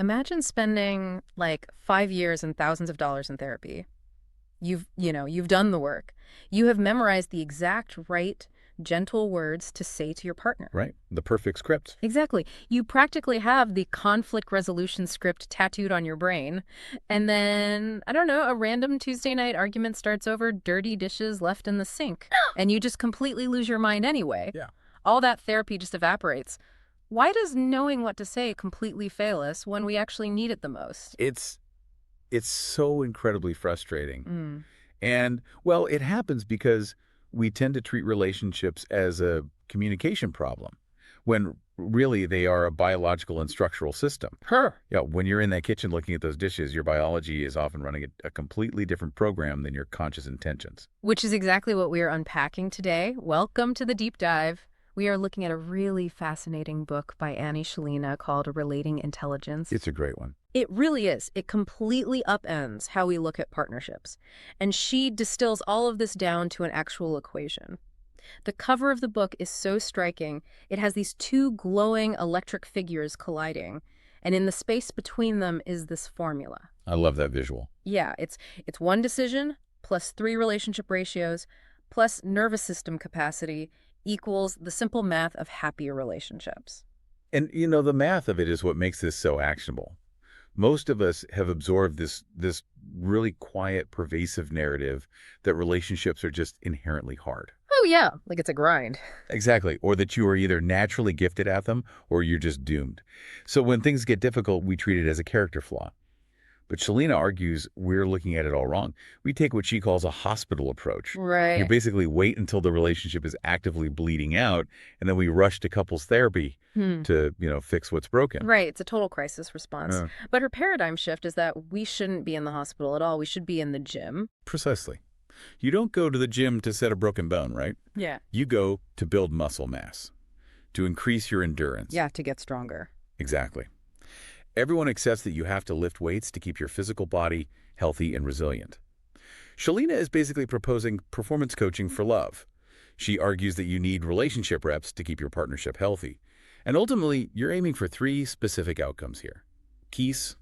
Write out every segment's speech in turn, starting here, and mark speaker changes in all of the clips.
Speaker 1: Imagine spending like 5 years and thousands of dollars in therapy. You've done the work. You have memorized the exact right, gentle words to say to your partner.
Speaker 2: Right? The perfect script.
Speaker 1: Exactly. You practically have the conflict resolution script tattooed on your brain. And then, I don't know, a random Tuesday night argument starts over dirty dishes left in the sink. And you just completely lose your mind anyway.
Speaker 2: Yeah.
Speaker 1: All that therapy just evaporates. Why does knowing what to say completely fail us when we actually need it the most?
Speaker 2: It's so incredibly frustrating.
Speaker 1: Mm.
Speaker 2: And, well, it happens because we tend to treat relationships as a communication problem when really they are a biological and structural system.
Speaker 1: Her.
Speaker 2: Yeah, when you're in that kitchen looking at those dishes, your biology is often running a completely different program than your conscious intentions.
Speaker 1: Which is exactly what we are unpacking today. Welcome to the deep dive. We are looking at a really fascinating book by Anna Shilina called Relating Intelligence.
Speaker 2: It's a great one.
Speaker 1: It really is. It completely upends how we look at partnerships. And she distills all of this down to an actual equation. The cover of the book is so striking. It has these two glowing electric figures colliding. And in the space between them is this formula.
Speaker 2: I love that visual.
Speaker 1: Yeah, it's one decision plus 3 relationship ratios plus nervous system capacity equals the simple math of happier relationships.
Speaker 2: And, the math of it is what makes this so actionable. Most of us have absorbed this really quiet, pervasive narrative that relationships are just inherently hard.
Speaker 1: Oh yeah, like it's a grind.
Speaker 2: Exactly. Or that you are either naturally gifted at them or you're just doomed. So when things get difficult, we treat it as a character flaw. But Shalina argues we're looking at it all wrong. We take what she calls a hospital approach.
Speaker 1: Right.
Speaker 2: You basically wait until the relationship is actively bleeding out, and then we rush to couples therapy to, fix what's broken.
Speaker 1: Right, it's a total crisis response.
Speaker 2: Yeah.
Speaker 1: But her paradigm shift is that we shouldn't be in the hospital at all. We should be in the gym.
Speaker 2: Precisely. You don't go to the gym to set a broken bone, right?
Speaker 1: Yeah.
Speaker 2: You go to build muscle mass, to increase your endurance.
Speaker 1: Yeah, to get stronger.
Speaker 2: Exactly. Everyone accepts that you have to lift weights to keep your physical body healthy and resilient. Shalina is basically proposing performance coaching for love. She argues that you need relationship reps to keep your partnership healthy. And ultimately, you're aiming for 3 specific outcomes here: peace,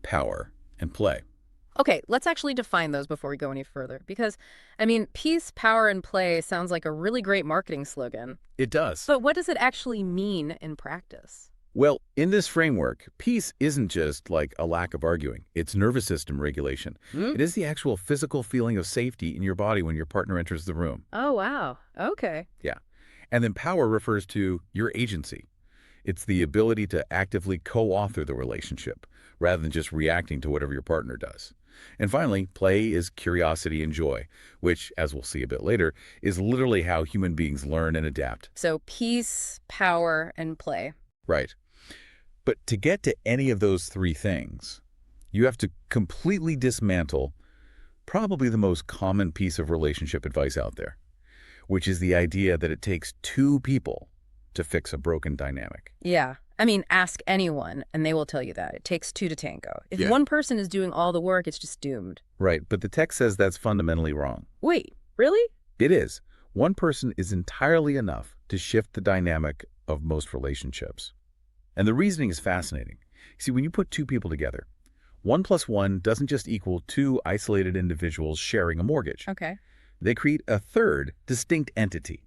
Speaker 2: power, and play.
Speaker 1: Okay, let's actually define those before we go any further. Because, peace, power, and play sounds like a really great marketing slogan.
Speaker 2: It does.
Speaker 1: But what does it actually mean in practice?
Speaker 2: Well, in this framework, peace isn't just like a lack of arguing. It's nervous system regulation. It is the actual physical feeling of safety in your body when your partner enters the room.
Speaker 1: Oh, wow. Okay.
Speaker 2: Yeah. And then power refers to your agency. It's the ability to actively co-author the relationship rather than just reacting to whatever your partner does. And finally, play is curiosity and joy, which, as we'll see a bit later, is literally how human beings learn and adapt.
Speaker 1: So peace, power, and play.
Speaker 2: Right. But to get to any of those 3 things, you have to completely dismantle probably the most common piece of relationship advice out there, which is the idea that it takes 2 people to fix a broken dynamic.
Speaker 1: Yeah. Ask anyone, and they will tell you that. It takes 2 to tango. If
Speaker 2: Yeah.
Speaker 1: one person is doing all the work, it's just doomed.
Speaker 2: Right, but the text says that's fundamentally wrong.
Speaker 1: Wait, really?
Speaker 2: It is. One person is entirely enough to shift the dynamic of most relationships. And the reasoning is fascinating. See, when you put 2 people together, 1 plus 1 doesn't just equal 2 isolated individuals sharing a mortgage.
Speaker 1: Okay.
Speaker 2: They create a third distinct entity,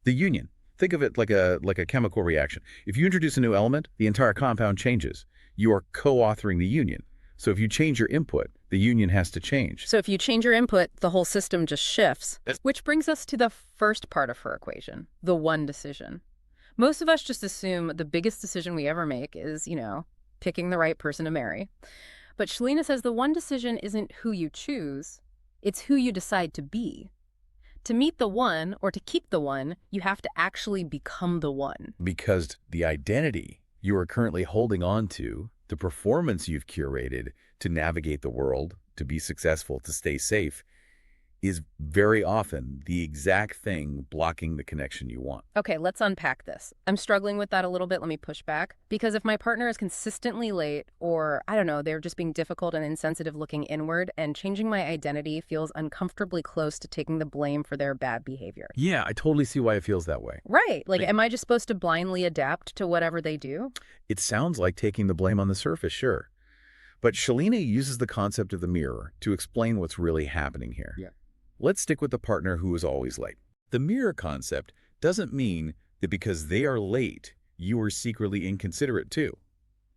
Speaker 2: the union. Think of it like a chemical reaction. If you introduce a new element, the entire compound changes. You are co-authoring the union. So if you change your input, the union has to change.
Speaker 1: So if you change your input, the whole system just shifts. Which brings us to the first part of her equation, the one decision. Most of us just assume the biggest decision we ever make is, picking the right person to marry. But Shalina says the one decision isn't who you choose, it's who you decide to be. To meet the one, or to keep the one, you have to actually become the one.
Speaker 2: Because the identity you are currently holding on to, the performance you've curated to navigate the world, to be successful, to stay safe, is very often the exact thing blocking the connection you want.
Speaker 1: Okay, let's unpack this. I'm struggling with that a little bit. Let me push back. Because if my partner is consistently late, or I don't know, they're just being difficult and insensitive looking inward, and changing my identity feels uncomfortably close to taking the blame for their bad behavior.
Speaker 2: Yeah, I totally see why it feels that way.
Speaker 1: Right. Like, am I just supposed to blindly adapt to whatever they do?
Speaker 2: It sounds like taking the blame on the surface, sure. But Shilina uses the concept of the mirror to explain what's really happening here.
Speaker 3: Yeah.
Speaker 2: Let's stick with the partner who is always late. The mirror concept doesn't mean that because they are late, you are secretly inconsiderate too.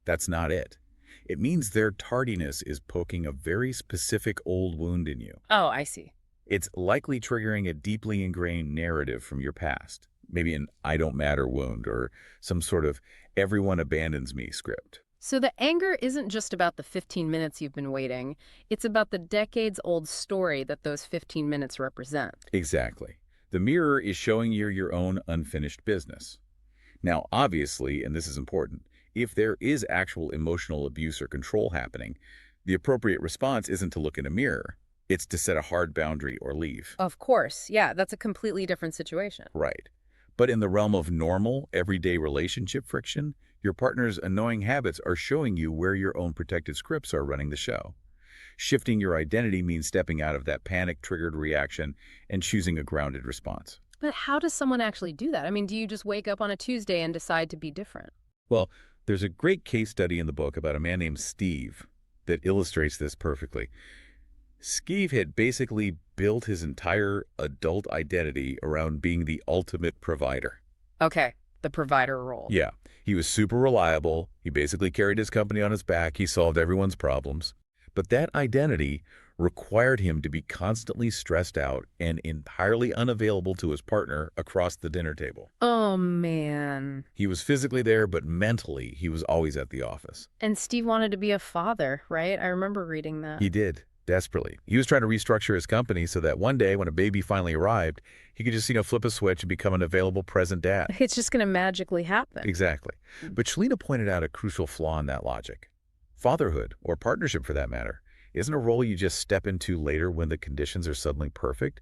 Speaker 2: That's not it. It means their tardiness is poking a very specific old wound in you.
Speaker 1: Oh, I see.
Speaker 2: It's likely triggering a deeply ingrained narrative from your past, maybe an I don't matter wound or some sort of everyone abandons me script.
Speaker 1: So the anger isn't just about the 15 minutes you've been waiting. It's about the decades-old story that those 15 minutes represent.
Speaker 2: Exactly. The mirror is showing you your own unfinished business. Now, obviously, and this is important, if there is actual emotional abuse or control happening, the appropriate response isn't to look in a mirror. It's to set a hard boundary or leave.
Speaker 1: Of course. Yeah, that's a completely different situation.
Speaker 2: Right. But in the realm of normal, everyday relationship friction, your partner's annoying habits are showing you where your own protected scripts are running the show. Shifting your identity means stepping out of that panic-triggered reaction and choosing a grounded response.
Speaker 1: But how does someone actually do that? I mean, do you just wake up on a Tuesday and decide to be different?
Speaker 2: Well, there's a great case study in the book about a man named Steve that illustrates this perfectly. Steve had basically built his entire adult identity around being the ultimate provider.
Speaker 1: Okay, the provider role.
Speaker 2: Yeah, he was super reliable. He basically carried his company on his back. He solved everyone's problems. But that identity required him to be constantly stressed out and entirely unavailable to his partner across the dinner table.
Speaker 1: Oh, man.
Speaker 2: He was physically there, but mentally, he was always at the office.
Speaker 1: And Steve wanted to be a father, right? I remember reading that.
Speaker 2: He did, desperately. He was trying to restructure his company so that one day when a baby finally arrived, he could just, flip a switch and become an available present dad.
Speaker 1: It's just going to magically happen.
Speaker 2: Exactly. But Shilina pointed out a crucial flaw in that logic. Fatherhood, or partnership for that matter, isn't a role you just step into later when the conditions are suddenly perfect.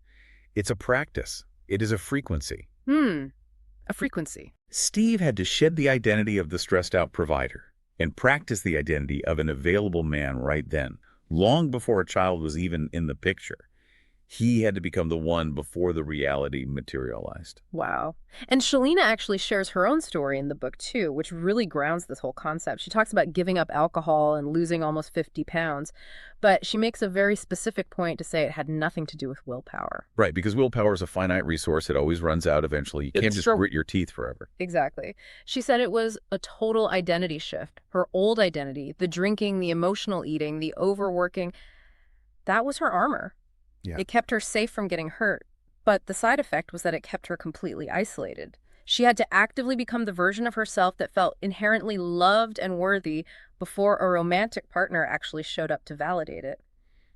Speaker 2: It's a practice. It is a frequency.
Speaker 1: A frequency.
Speaker 2: Steve had to shed the identity of the stressed-out provider and practice the identity of an available man right then, long before a child was even in the picture. He had to become the one before the reality materialized.
Speaker 1: Wow. And Shilina actually shares her own story in the book, too, which really grounds this whole concept. She talks about giving up alcohol and losing almost 50 pounds, but she makes a very specific point to say it had nothing to do with willpower.
Speaker 2: Right, because willpower is a finite resource. It always runs out eventually. You can't just grit your teeth forever.
Speaker 1: Exactly. She said it was a total identity shift. Her old identity, the drinking, the emotional eating, the overworking, that was her armor.
Speaker 2: Yeah.
Speaker 1: It kept her safe from getting hurt, but the side effect was that it kept her completely isolated. She had to actively become the version of herself that felt inherently loved and worthy before a romantic partner actually showed up to validate it.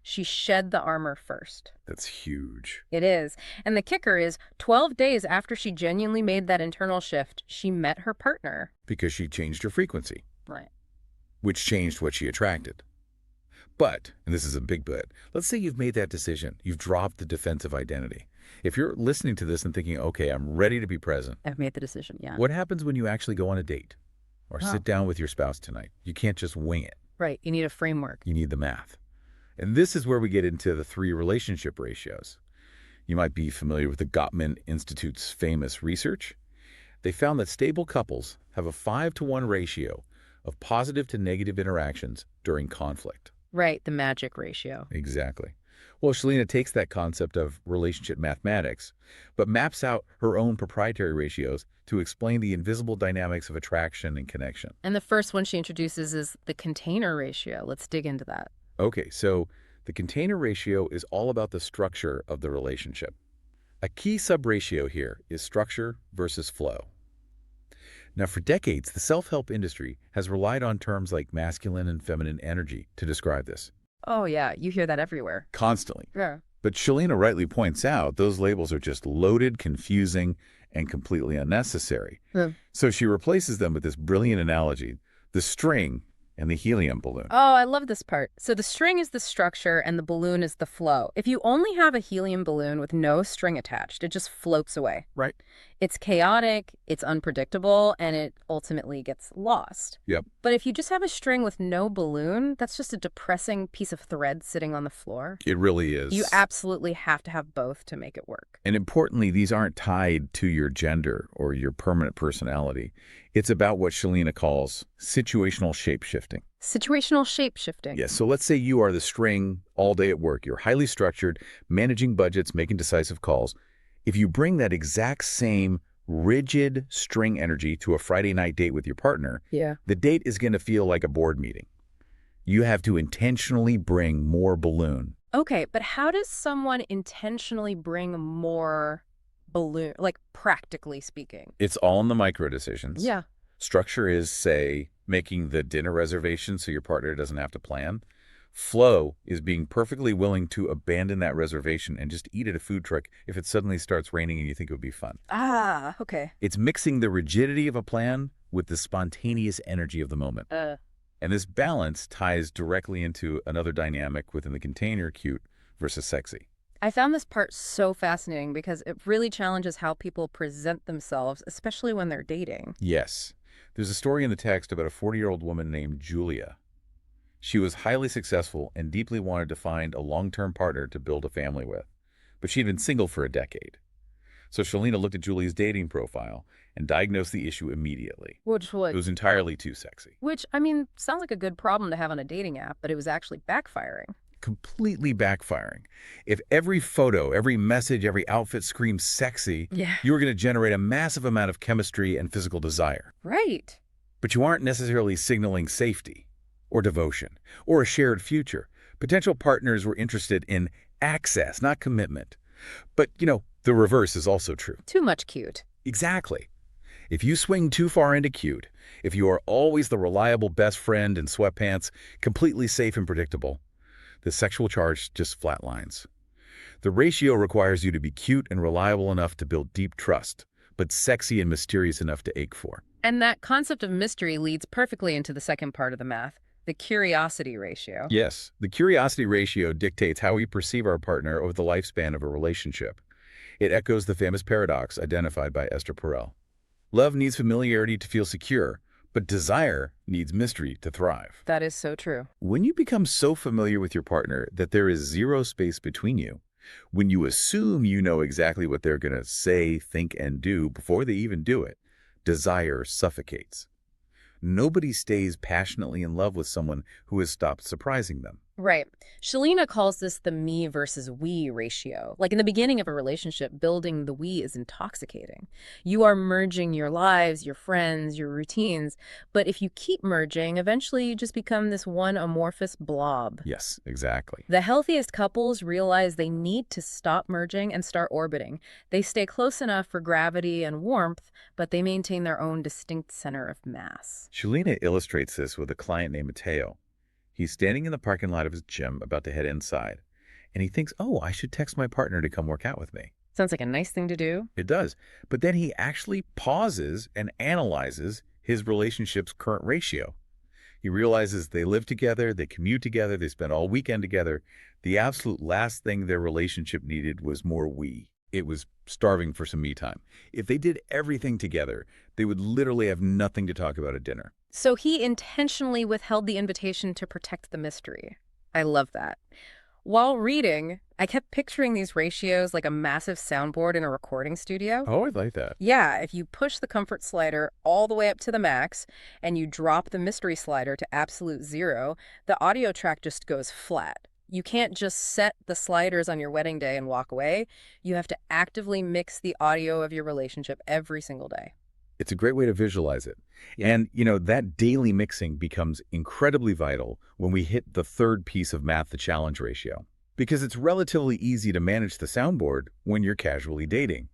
Speaker 1: She shed the armor first.
Speaker 2: That's huge.
Speaker 1: It is. And the kicker is, 12 days after she genuinely made that internal shift, she met her partner.
Speaker 2: Because she changed her frequency.
Speaker 1: Right.
Speaker 2: Which changed what she attracted. But, and this is a big but, let's say you've made that decision. You've dropped the defensive identity. If you're listening to this and thinking, okay, I'm ready to be present.
Speaker 1: I've made the decision, yeah.
Speaker 2: What happens when you actually go on a date or sit down with your spouse tonight? You can't just wing it.
Speaker 1: Right. You need a framework.
Speaker 2: You need the math. And this is where we get into the 3 relationship ratios. You might be familiar with the Gottman Institute's famous research. They found that stable couples have a 5-to-1 ratio of positive to negative interactions during conflict.
Speaker 1: Right, the magic ratio.
Speaker 2: Exactly. Well, Shilina takes that concept of relationship mathematics, but maps out her own proprietary ratios to explain the invisible dynamics of attraction and connection.
Speaker 1: And the first one she introduces is the container ratio. Let's dig into that.
Speaker 2: Okay, so the container ratio is all about the structure of the relationship. A key sub-ratio here is structure versus flow. Now, for decades, the self-help industry has relied on terms like masculine and feminine energy to describe this.
Speaker 1: Oh, yeah. You hear that everywhere.
Speaker 2: Constantly.
Speaker 1: Yeah.
Speaker 2: But Shilina rightly points out those labels are just loaded, confusing, and completely unnecessary.
Speaker 1: Yeah.
Speaker 2: So she replaces them with this brilliant analogy. The string and the helium balloon.
Speaker 1: Oh, I love this part. So the string is the structure and the balloon is the flow. If you only have a helium balloon with no string attached, it just floats away.
Speaker 2: Right.
Speaker 1: It's chaotic, it's unpredictable, and it ultimately gets lost.
Speaker 2: Yep.
Speaker 1: But if you just have a string with no balloon, that's just a depressing piece of thread sitting on the floor.
Speaker 2: It really is.
Speaker 1: You absolutely have to have both to make it work.
Speaker 2: And importantly, these aren't tied to your gender or your permanent personality. It's about what Shilina calls situational shape-shifting.
Speaker 1: Situational shape-shifting.
Speaker 2: Yes, so let's say you are the string all day at work. You're highly structured, managing budgets, making decisive calls. If you bring that exact same rigid string energy to a Friday night date with your partner, the date is going to feel like a board meeting. You have to intentionally bring more balloon.
Speaker 1: Okay, but how does someone intentionally bring more balloon, like practically speaking?
Speaker 2: It's all in the micro decisions.
Speaker 1: Yeah.
Speaker 2: Structure is, say, making the dinner reservation so your partner doesn't have to plan. Flow is being perfectly willing to abandon that reservation and just eat at a food truck if it suddenly starts raining and you think it would be fun.
Speaker 1: Ah, okay.
Speaker 2: It's mixing the rigidity of a plan with the spontaneous energy of the moment. And this balance ties directly into another dynamic within the container, cute versus sexy.
Speaker 1: I found this part so fascinating because it really challenges how people present themselves, especially when they're dating.
Speaker 2: Yes. There's a story in the text about a 40-year-old woman named Julia. She was highly successful and deeply wanted to find a long-term partner to build a family with. But she'd been single for a decade. So Shilina looked at Julia's dating profile and diagnosed the issue immediately.
Speaker 1: Which would?
Speaker 2: It was entirely too sexy.
Speaker 1: Which, I mean, sounds like a good problem to have on a dating app, but it was actually backfiring.
Speaker 2: Completely backfiring. If every photo, every message, every outfit screamed sexy, you were going to generate a massive amount of chemistry and physical desire.
Speaker 1: Right.
Speaker 2: But you aren't necessarily signaling safety or devotion or a shared future. Potential partners were interested in access, not commitment. But, the reverse is also true.
Speaker 1: Too much cute.
Speaker 2: Exactly. If you swing too far into cute, if you are always the reliable best friend in sweatpants, completely safe and predictable, the sexual charge just flatlines. The ratio requires you to be cute and reliable enough to build deep trust, but sexy and mysterious enough to ache for.
Speaker 1: And that concept of mystery leads perfectly into the second part of the math, the curiosity ratio.
Speaker 2: Yes, the curiosity ratio dictates how we perceive our partner over the lifespan of a relationship. It echoes the famous paradox identified by Esther Perel. Love needs familiarity to feel secure, but desire needs mystery to thrive.
Speaker 1: That is so true.
Speaker 2: When you become so familiar with your partner that there is zero space between you, when you assume you know exactly what they're going to say, think, and do before they even do it, desire suffocates. Nobody stays passionately in love with someone who has stopped surprising them.
Speaker 1: Right. Shilina calls this the me versus we ratio. Like in the beginning of a relationship, building the we is intoxicating. You are merging your lives, your friends, your routines. But if you keep merging, eventually you just become this one amorphous blob.
Speaker 2: Yes, exactly.
Speaker 1: The healthiest couples realize they need to stop merging and start orbiting. They stay close enough for gravity and warmth, but they maintain their own distinct center of mass.
Speaker 2: Shilina illustrates this with a client named Mateo. He's standing in the parking lot of his gym about to head inside, and he thinks, oh, I should text my partner to come work out with me.
Speaker 1: Sounds like a nice thing to do.
Speaker 2: It does. But then he actually pauses and analyzes his relationship's current ratio. He realizes they live together, they commute together, they spend all weekend together. The absolute last thing their relationship needed was more we. It was starving for some me time. If they did everything together, they would literally have nothing to talk about at dinner.
Speaker 1: So he intentionally withheld the invitation to protect the mystery. I love that. While reading, I kept picturing these ratios like a massive soundboard in a recording studio.
Speaker 2: Oh, I like that.
Speaker 1: Yeah, if you push the comfort slider all the way up to the max and you drop the mystery slider to absolute zero, the audio track just goes flat. You can't just set the sliders on your wedding day and walk away. You have to actively mix the audio of your relationship every single day.
Speaker 2: It's a great way to visualize it. And, that daily mixing becomes incredibly vital when we hit the third piece of math, the challenge ratio. Because it's relatively easy to manage the soundboard when you're casually dating.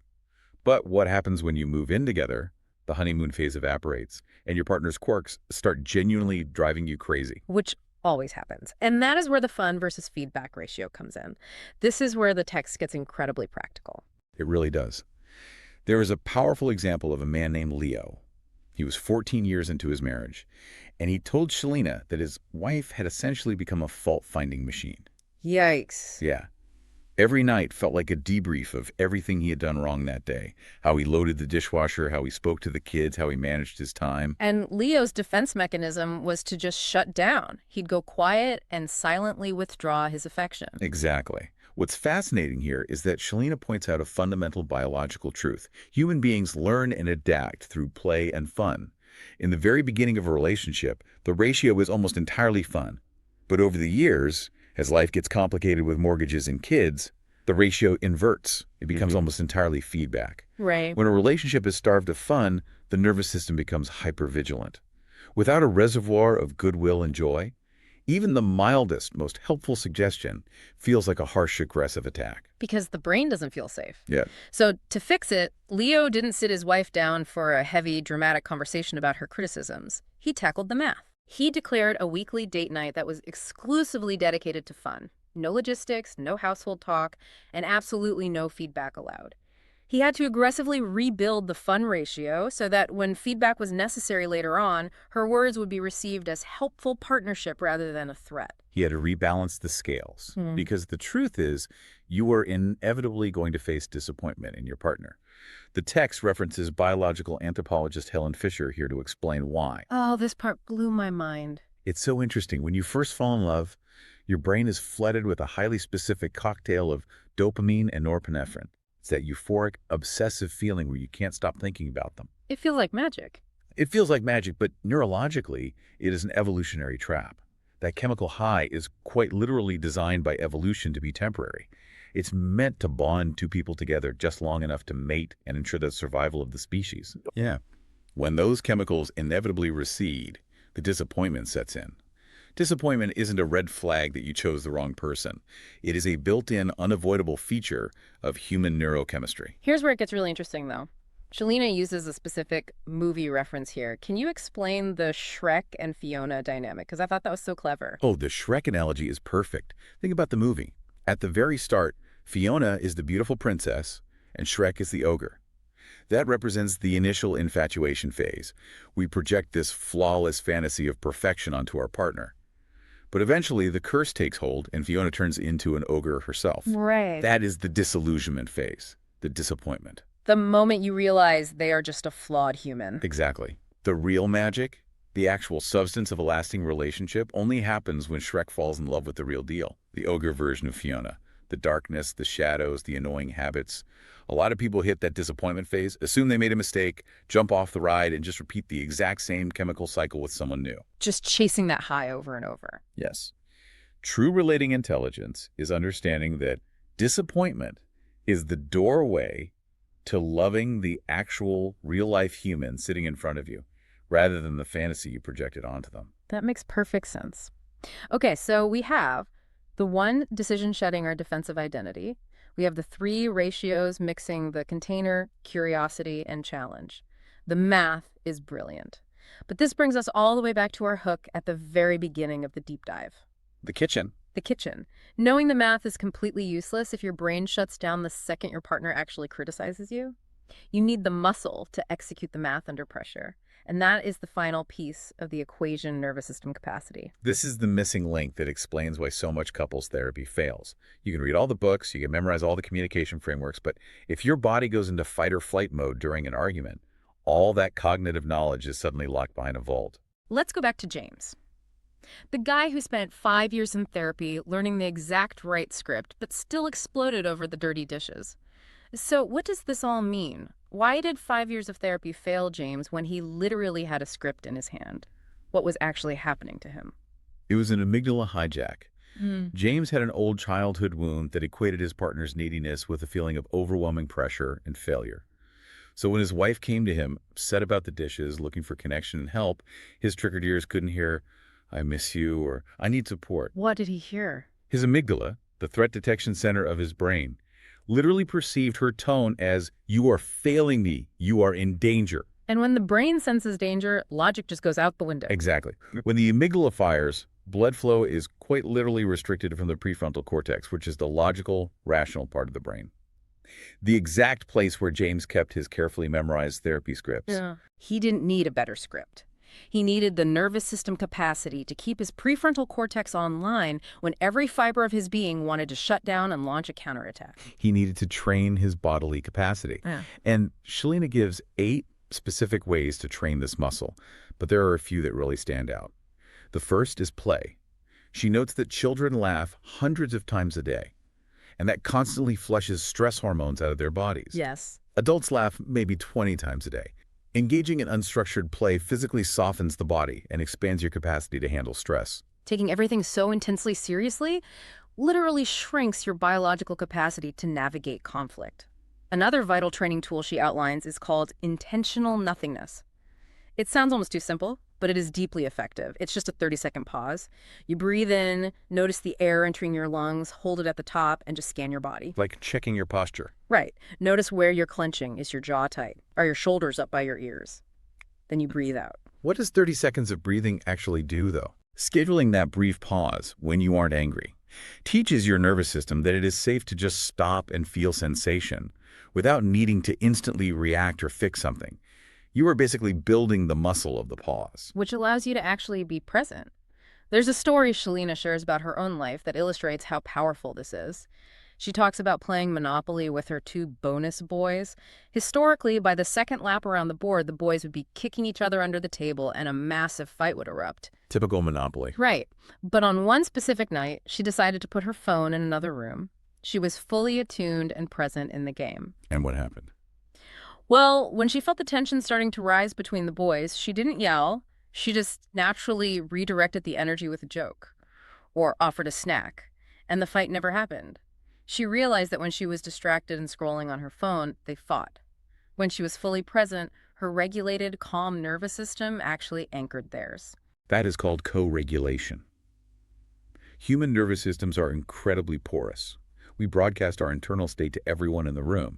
Speaker 2: But what happens when you move in together? The honeymoon phase evaporates, and your partner's quirks start genuinely driving you crazy.
Speaker 1: Which always happens. And that is where the fun versus feedback ratio comes in. This is where the text gets incredibly practical.
Speaker 2: It really does. There is a powerful example of a man named Leo. He was 14 years into his marriage, And he told Shilina that his wife had essentially become a fault-finding machine.
Speaker 1: Yikes.
Speaker 2: Yeah. Every night felt like a debrief of everything he had done wrong that day. How he loaded the dishwasher, how he spoke to the kids, how he managed his time.
Speaker 1: And Leo's defense mechanism was to just shut down. He'd go quiet and silently withdraw his affection.
Speaker 2: Exactly. What's fascinating here is that Shilina points out a fundamental biological truth. Human beings learn and adapt through play and fun. In the very beginning of a relationship, the ratio is almost entirely fun. But over the years, as life gets complicated with mortgages and kids, the ratio inverts. It becomes almost entirely feedback.
Speaker 1: Right.
Speaker 2: When a relationship is starved of fun, the nervous system becomes hypervigilant. Without a reservoir of goodwill and joy, even the mildest, most helpful suggestion feels like a harsh, aggressive attack.
Speaker 1: Because the brain doesn't feel safe.
Speaker 2: Yeah.
Speaker 1: So to fix it, Leo didn't sit his wife down for a heavy, dramatic conversation about her criticisms. He tackled the math. He declared a weekly date night that was exclusively dedicated to fun. No logistics, no household talk, and absolutely no feedback allowed. He had to aggressively rebuild the fun ratio so that when feedback was necessary later on, her words would be received as helpful partnership rather than a threat.
Speaker 2: He had to rebalance the scales because the truth is you are inevitably going to face disappointment in your partner. The text references biological anthropologist Helen Fisher here to explain why.
Speaker 1: Oh, this part blew my mind.
Speaker 2: It's so interesting. When you first fall in love, your brain is flooded with a highly specific cocktail of dopamine and norepinephrine. It's that euphoric, obsessive feeling where you can't stop thinking about them.
Speaker 1: It feels like magic.
Speaker 2: It feels like magic, but neurologically, it is an evolutionary trap. That chemical high is quite literally designed by evolution to be temporary. It's meant to bond two people together just long enough to mate and ensure the survival of the species. Yeah. When those chemicals inevitably recede, the disappointment sets in. Disappointment isn't a red flag that you chose the wrong person. It is a built-in, unavoidable feature of human neurochemistry.
Speaker 1: Here's where it gets really interesting, though. Shilina uses a specific movie reference here. Can you explain the Shrek and Fiona dynamic? Because I thought that was so clever.
Speaker 2: Oh, the Shrek analogy is perfect. Think about the movie. At the very start, Fiona is the beautiful princess, and Shrek is the ogre. That represents the initial infatuation phase. We project this flawless fantasy of perfection onto our partner. But eventually, the curse takes hold, and Fiona turns into an ogre herself.
Speaker 1: Right.
Speaker 2: That is the disillusionment phase, the disappointment.
Speaker 1: The moment you realize they are just a flawed human.
Speaker 2: Exactly. The real magic, the actual substance of a lasting relationship, only happens when Shrek falls in love with the real deal, the ogre version of Fiona. The darkness, the shadows, the annoying habits. A lot of people hit that disappointment phase, assume they made a mistake, jump off the ride, and just repeat the exact same chemical cycle with someone new.
Speaker 1: Just chasing that high over and over.
Speaker 2: Yes. True relating intelligence is understanding that disappointment is the doorway to loving the actual real-life human sitting in front of you, rather than the fantasy you projected onto them.
Speaker 1: That makes perfect sense. Okay, so we have the one decision shedding our defensive identity. We have the three ratios mixing the container, curiosity, and challenge. The math is brilliant. But this brings us all the way back to our hook at the very beginning of the deep dive.
Speaker 2: The kitchen.
Speaker 1: The kitchen. Knowing the math is completely useless if your brain shuts down the second your partner actually criticizes you. You need the muscle to execute the math under pressure. And that is the final piece of the equation nervous system capacity.
Speaker 2: This is the missing link that explains why so much couples therapy fails. You can read all the books, you can memorize all the communication frameworks, but if your body goes into fight or flight mode during an argument, all that cognitive knowledge is suddenly locked behind a vault.
Speaker 1: Let's go back to James. The guy who spent 5 years in therapy learning the exact right script, but still exploded over the dirty dishes. So what does this all mean? Why did 5 years of therapy fail James when he literally had a script in his hand? What was actually happening to him?
Speaker 2: It was an amygdala hijack. James had an old childhood wound that equated his partner's neediness with a feeling of overwhelming pressure and failure. So when his wife came to him, upset about the dishes, looking for connection and help, his triggered ears couldn't hear, "I miss you," or "I need support."
Speaker 1: What did he hear?
Speaker 2: His amygdala, the threat detection center of his brain, literally perceived her tone as, "You are failing me. You are in danger."
Speaker 1: And when the brain senses danger, logic just goes out the window.
Speaker 2: Exactly. When the amygdala fires, blood flow is quite literally restricted from the prefrontal cortex, which is the logical, rational part of the brain. The exact place where James kept his carefully memorized therapy scripts.
Speaker 1: Yeah. He didn't need a better script. He needed the nervous system capacity to keep his prefrontal cortex online when every fiber of his being wanted to shut down and launch a counterattack.
Speaker 2: He needed to train his bodily capacity.
Speaker 1: Yeah.
Speaker 2: And Shilina gives 8 specific ways to train this muscle, but there are a few that really stand out. The first is play. She notes that children laugh hundreds of times a day, and that constantly flushes stress hormones out of their bodies.
Speaker 1: Yes.
Speaker 2: Adults laugh maybe 20 times a day. Engaging in unstructured play physically softens the body and expands your capacity to handle stress.
Speaker 1: Taking everything so intensely seriously literally shrinks your biological capacity to navigate conflict. Another vital training tool she outlines is called intentional nothingness. It sounds almost too simple, but it is deeply effective. It's just a 30-second pause. You breathe in, notice the air entering your lungs, hold it at the top, and just scan your body.
Speaker 2: Like checking your posture.
Speaker 1: Right. Notice where you're clenching. Is your jaw tight? Are your shoulders up by your ears? Then you breathe out.
Speaker 2: What does 30 seconds of breathing actually do, though? Scheduling that brief pause when you aren't angry teaches your nervous system that it is safe to just stop and feel sensation without needing to instantly react or fix something. You are basically building the muscle of the pause.
Speaker 1: Which allows you to actually be present. There's a story Shilina shares about her own life that illustrates how powerful this is. She talks about playing Monopoly with her 2 bonus boys. Historically, by the second lap around the board, the boys would be kicking each other under the table and a massive fight would erupt.
Speaker 2: Typical Monopoly.
Speaker 1: Right. But on one specific night, she decided to put her phone in another room. She was fully attuned and present in the game.
Speaker 2: And what happened?
Speaker 1: Well, when she felt the tension starting to rise between the boys, she didn't yell. She just naturally redirected the energy with a joke or offered a snack, and the fight never happened. She realized that when she was distracted and scrolling on her phone, they fought. When she was fully present, her regulated, calm nervous system actually anchored theirs.
Speaker 2: That is called co-regulation. Human nervous systems are incredibly porous. We broadcast our internal state to everyone in the room.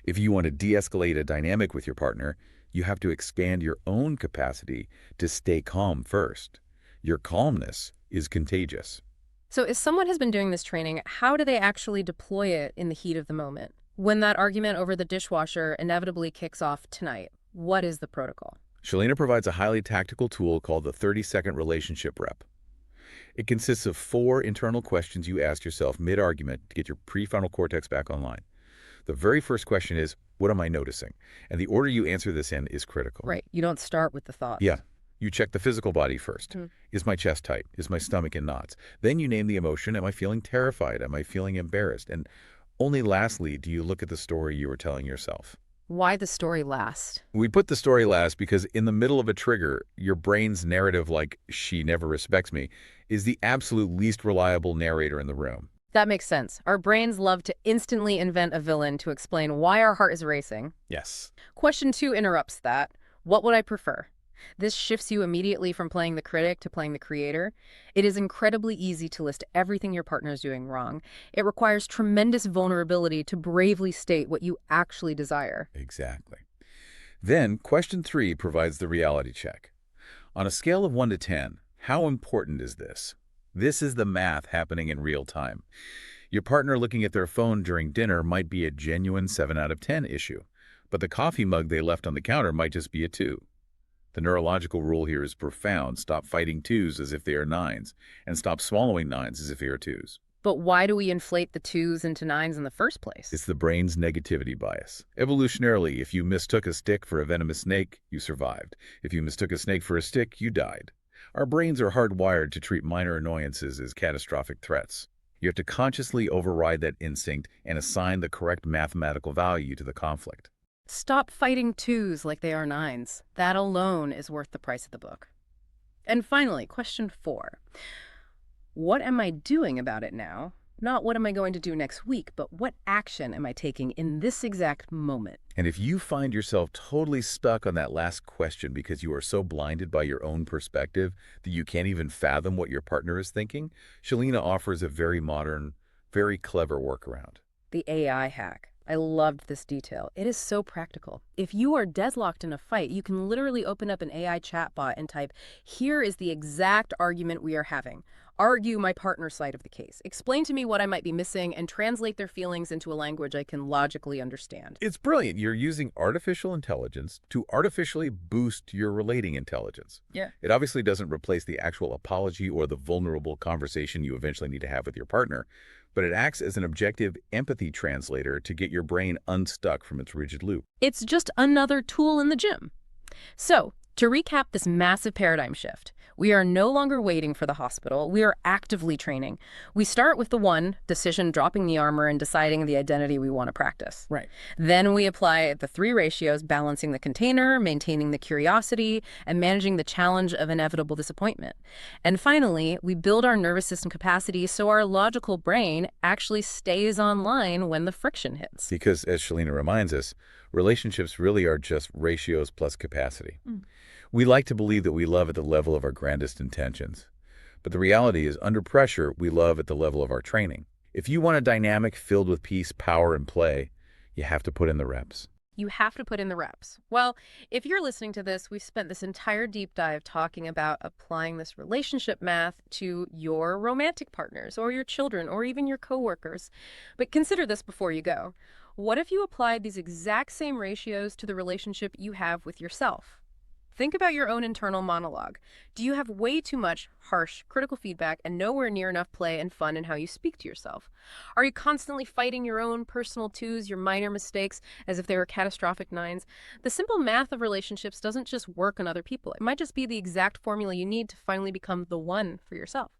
Speaker 2: If you want to de-escalate a dynamic with your partner, you have to expand your own capacity to stay calm first. Your calmness is contagious.
Speaker 1: So if someone has been doing this training, how do they actually deploy it in the heat of the moment? When that argument over the dishwasher inevitably kicks off tonight, what is the protocol?
Speaker 2: Shilina provides a highly tactical tool called the 30-second relationship rep. It consists of 4 internal questions you ask yourself mid-argument to get your prefrontal cortex back online. The very first question is, what am I noticing? And the order you answer this in is critical.
Speaker 1: Right. You don't start with the thoughts.
Speaker 2: Yeah. You check the physical body first. Is my chest tight? Is my stomach in knots? Then you name the emotion. Am I feeling terrified? Am I feeling embarrassed? And only lastly, do you look at the story you were telling yourself.
Speaker 1: Why the story last?
Speaker 2: We put the story last because in the middle of a trigger, your brain's narrative like, she never respects me, is the absolute least reliable narrator in the room.
Speaker 1: That makes sense. Our brains love to instantly invent a villain to explain why our heart is racing.
Speaker 2: Yes.
Speaker 1: Question 2 interrupts that. What would I prefer? This shifts you immediately from playing the critic to playing the creator. It is incredibly easy to list everything your partner is doing wrong. It requires tremendous vulnerability to bravely state what you actually desire.
Speaker 2: Exactly. Then, question 3 provides the reality check. On a scale of 1 to 10, how important is this? This is the math happening in real time. Your partner looking at their phone during dinner might be a genuine 7 out of 10 issue, but the coffee mug they left on the counter might just be a 2. The neurological rule here is profound. Stop fighting 2s as if they are 9s, and stop swallowing 9s as if they are 2s.
Speaker 1: But why do we inflate the 2s into 9s in the first place?
Speaker 2: It's the brain's negativity bias. Evolutionarily, if you mistook a stick for a venomous snake, you survived. If you mistook a snake for a stick, you died. Our brains are hardwired to treat minor annoyances as catastrophic threats. You have to consciously override that instinct and assign the correct mathematical value to the conflict.
Speaker 1: Stop fighting 2s like they are 9s. That alone is worth the price of the book. And finally, question 4. What am I doing about it now? Not what am I going to do next week, but what action am I taking in this exact moment?
Speaker 2: And if you find yourself totally stuck on that last question because you are so blinded by your own perspective that you can't even fathom what your partner is thinking, Shilina offers a very modern, very clever workaround.
Speaker 1: The AI hack. I loved this detail. It is so practical. If you are deadlocked in a fight, you can literally open up an AI chatbot and type, "Here is the exact argument we are having. Argue my partner's side of the case. Explain to me what I might be missing and translate their feelings into a language I can logically understand."
Speaker 2: It's brilliant. You're using artificial intelligence to artificially boost your relating intelligence.
Speaker 1: Yeah.
Speaker 2: It obviously doesn't replace the actual apology or the vulnerable conversation you eventually need to have with your partner, but it acts as an objective empathy translator to get your brain unstuck from its rigid loop.
Speaker 1: It's just another tool in the gym. So, to recap this massive paradigm shift, we are no longer waiting for the hospital. We are actively training. We start with the one, decision, dropping the armor and deciding the identity we want to practice.
Speaker 2: Right.
Speaker 1: Then we apply the 3 ratios, balancing the container, maintaining the curiosity, and managing the challenge of inevitable disappointment. And finally, we build our nervous system capacity so our logical brain actually stays online when the friction hits.
Speaker 2: Because, as Shilina reminds us, relationships really are just ratios plus capacity. We like to believe that we love at the level of our grandest intentions. But the reality is, under pressure, we love at the level of our training. If you want a dynamic filled with peace, power, and play, you have to put in the reps.
Speaker 1: You have to put in the reps. Well, if you're listening to this, we've spent this entire deep dive talking about applying this relationship math to your romantic partners or your children or even your coworkers. But consider this before you go. What if you applied these exact same ratios to the relationship you have with yourself? Think about your own internal monologue. Do you have way too much harsh, critical feedback and nowhere near enough play and fun in how you speak to yourself? Are you constantly fighting your own personal 2s, your minor mistakes, as if they were catastrophic 9s? The simple math of relationships doesn't just work on other people. It might just be the exact formula you need to finally become the one for yourself.